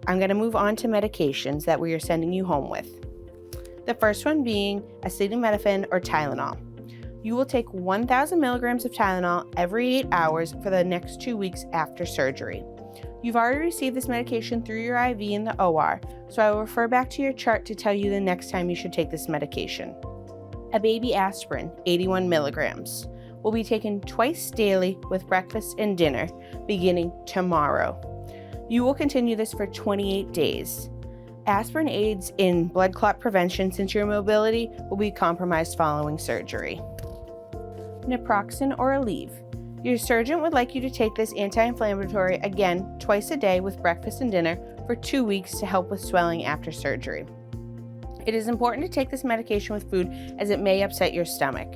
I'm going to move on to medications that we are sending you home with. The first one being acetaminophen or Tylenol. You will take 1,000 milligrams of Tylenol every 8 hours for the next 2 weeks after surgery. You've already received this medication through your IV in the OR, so I will refer back to your chart to tell you the next time you should take this medication. A baby aspirin, 81 milligrams, will be taken twice daily with breakfast and dinner, beginning tomorrow. You will continue this for 28 days. Aspirin aids in blood clot prevention since your mobility will be compromised following surgery. Naproxen or Aleve. Your surgeon would like you to take this anti-inflammatory again twice a day with breakfast and dinner for 2 weeks to help with swelling after surgery. It is important to take this medication with food as it may upset your stomach.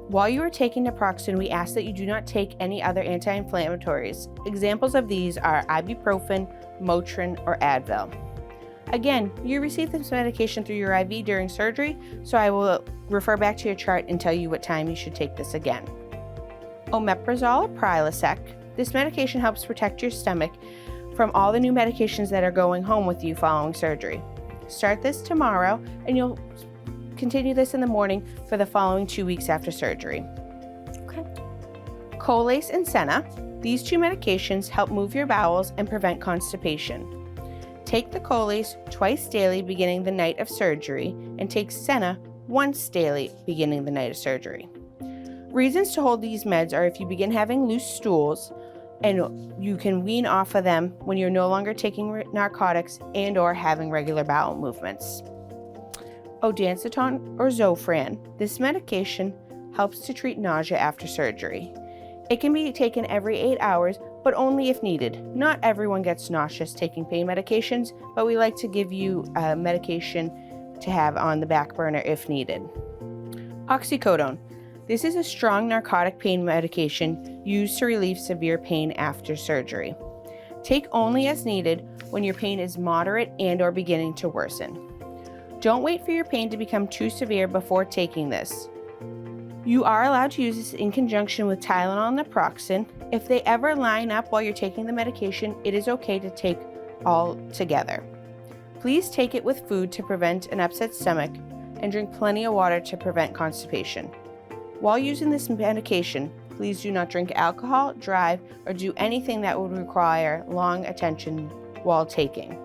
While you are taking naproxen, we ask that you do not take any other anti-inflammatories. Examples of these are ibuprofen, Motrin, or Advil. Again, you received this medication through your IV during surgery, so I will refer back to your chart and tell you what time you should take this again. Omeprazole or Prilosec. This medication helps protect your stomach from all the new medications that are going home with you following surgery. Start this tomorrow, and you'll continue this in the morning for the following 2 weeks after surgery. Okay. Colace and Senna. These two medications help move your bowels and prevent constipation. Take the Colace twice daily beginning the night of surgery, and take Senna once daily beginning the night of surgery. Reasons to hold these meds are if you begin having loose stools, and you can wean off of them when you're no longer taking narcotics and or having regular bowel movements. Ondansetron or Zofran. This medication helps to treat nausea after surgery. It can be taken every 8 hours, but only if needed. Not everyone gets nauseous taking pain medications, but we like to give you a medication to have on the back burner if needed. Oxycodone. This is a strong narcotic pain medication used to relieve severe pain after surgery. Take only as needed when your pain is moderate and or beginning to worsen. Don't wait for your pain to become too severe before taking this. You are allowed to use this in conjunction with Tylenol and naproxen. If they ever line up while you're taking the medication, it is okay to take all together. Please take it with food to prevent an upset stomach, and drink plenty of water to prevent constipation. While using this medication, please do not drink alcohol, drive, or do anything that would require long attention while taking.